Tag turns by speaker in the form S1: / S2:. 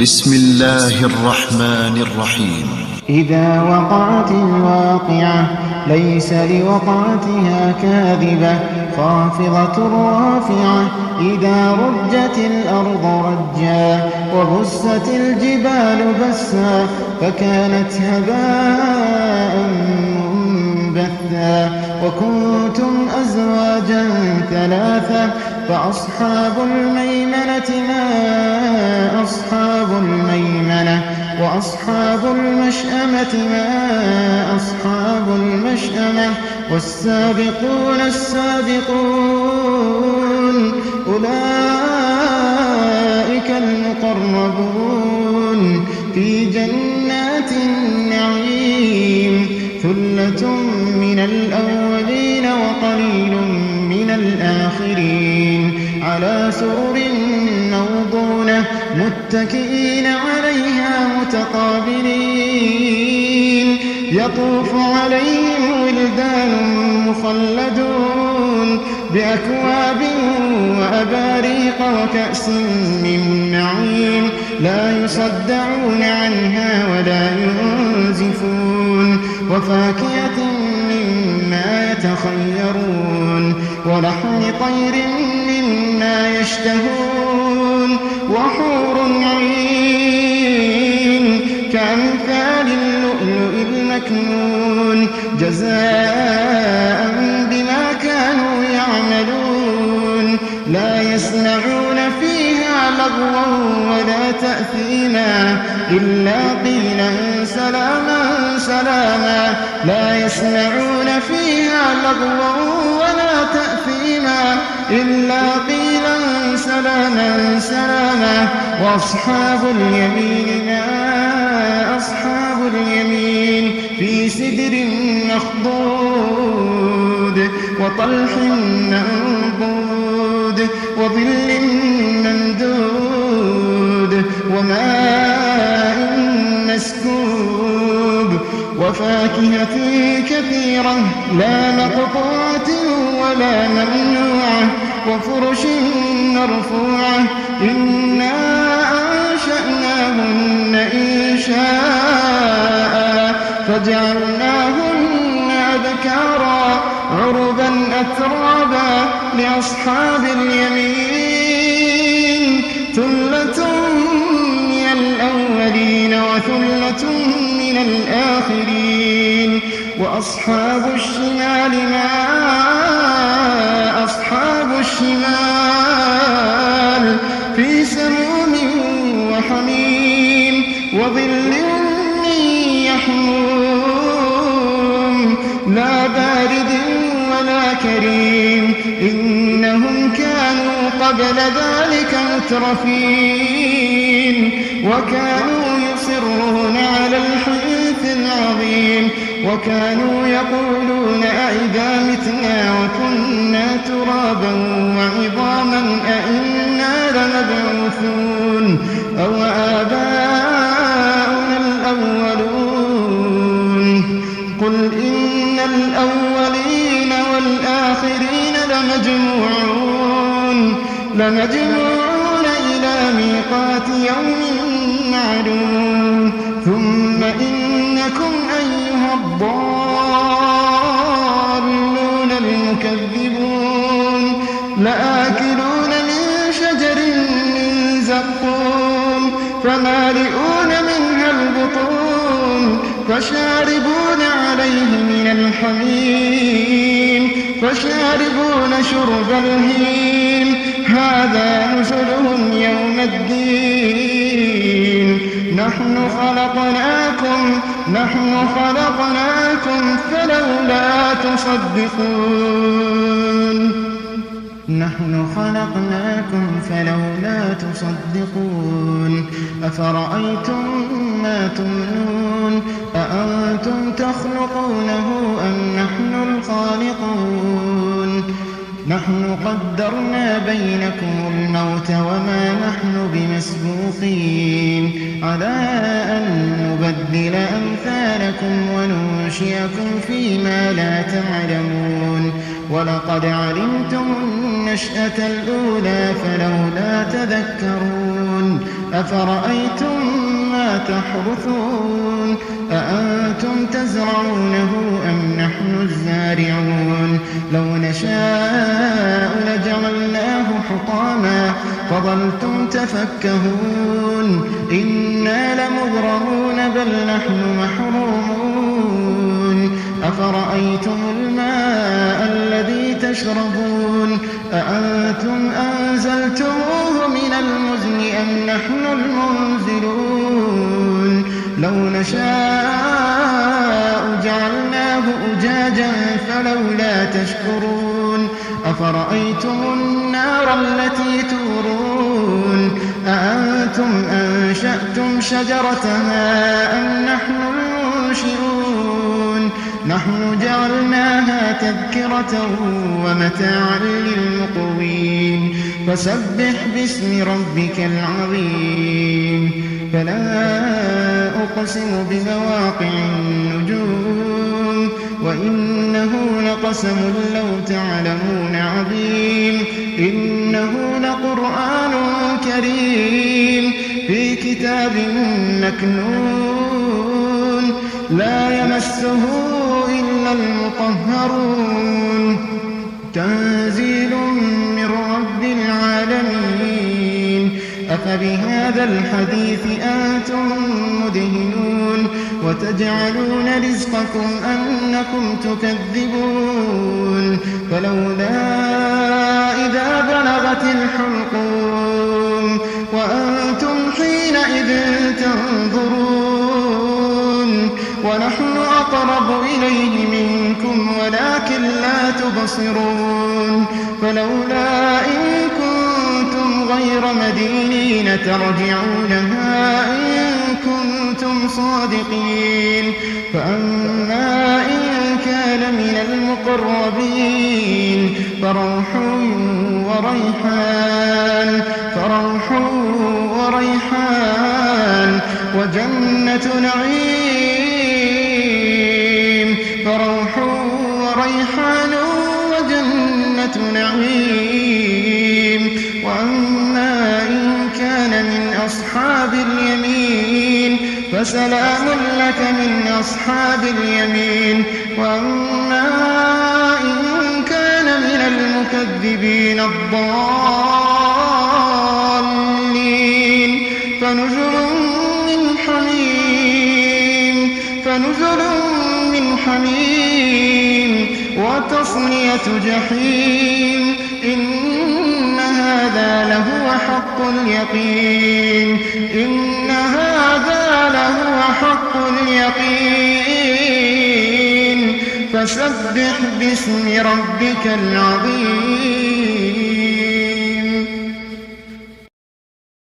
S1: بسم الله الرحمن الرحيم.
S2: إذا وقعت الواقعة ليس لوقعتها كاذبة خافضة رافعة إذا رجت الأرض رجا وبست الجبال بسا فكانت هباء منبثا وكنتم أزواجا ثلاثة فأصحاب الميمنة ما أصحاب الميمنة وأصحاب المشأمة ما أصحاب المشأمة والسابقون السابقون أولئك المقربون في جنات النعيم ثلة من الأولين وقليل من الآخرين على سرر موضونة متكئين عليها متقابلين يطوف عليهم ولدان مخلدون بأكواب وأباريق وكأس من معين لا يصدعون عنها ولا ينزفون وفاكهة مما يتخيرون ولحم طير مما يشتهون وحور عين كأمثال اللؤلؤ المكنون جزاء بما كانوا يعملون لا يسمعون فيها لغوا ولا تأثيما إلا قيلا سلاما سلاما لا يسمعون فيها لغوا ولا تأثيما إلا قيلا سلاما سلاما وأصحاب اليمين ما أصحاب اليمين في سدر مخضود وطلح منضود وظل ممدود وماء مسكوب وفاكهة كثيرة لا مقطوعة ولا ممنوعة وفرش مرفوعة إنا أنشأناهن إنشاء فجعلناهن أبكارا عربا أترابا لأصحاب اليمين ثلة من الأولين وثلة من الآخرين وأصحاب الشمال ما أصحاب الشمال في سموم وحميم وظل من يحموم لا بارد ولا كريم إنهم كانوا قبل ذلك مترفين وكانوا يصرون على الحنث العظيم وكانوا يقولون أئذا متنا وكنا ترابا وعظاما أئنا لمبعوثون أو آباؤنا الأولون قل إن الأولين والآخرين لمجموعون إلى ميقات يوم معلوم ثم إنكم أيها الضالون المكذبون لآكلون من شجر من زقوم فمالئون منها البطون فشاربون عليه من الحميم فشاربون شرب الهيم هذا نزلهم يوم الدين نحن خلقناكم فلولا تصدقون أفرأيتم ما تمنون أأنتم تخلقونه أم نحن الخالقون نحن قدرنا بينكم الموت وما نحن بمسبوقين على أن نبدل أمثالكم وننشئكم فيما لا تعلمون ولقد علمتم النشأة الأولى فلولا تذكرون أفرأيتم ما تحرثون أأنتم تزرعونه أم نحن الزارعون لو نشاء لجعلناه حطاما فظلتم تفكهون إنا لمغرمون بل نحن محرومون أفرأيتم الماء الذي تشربون أأنتم أنزلتموه من المزن أم نحن المنزلون لو نشاء جعلناه أجاجا فلولا تشكرون أفرأيتم النار التي تورون أأنتم أنشأتم شجرتها أم نحن المنشئون نحن جعلناها تذكرة ومتاعا للمقوين فسبح باسم ربك العظيم فلا أقسم بمواقع النجوم وإنه لقسم لو تعلمون عظيم إنه لقرآن كريم في كتاب مكنون لا يمسه إلا المطهرون تنزيل من رب العالمين أفبهذا الحديث أنتم مدهنون وتجعلون رزقكم أنكم تكذبون فلولا إذا بلغت الحلقوم وأنتم حينئذ تنظرون ونحن أقرب إليه منكم ولكن لا تبصرون فلولا إن كنتم غير مدينين ترجعونها إن كنتم صادقين فأما إن كان من المقربين فروح وريحان وجنة نعيم فروح وريحان وجنة نعيم وأما إن كان من أصحاب اليمين فسلام لك من أصحاب اليمين وأما إن كان من المكذبين الضالين فنزل من حميم وتصلية جحيم إن هذا لهو حق اليقين فسبح باسم ربك العظيم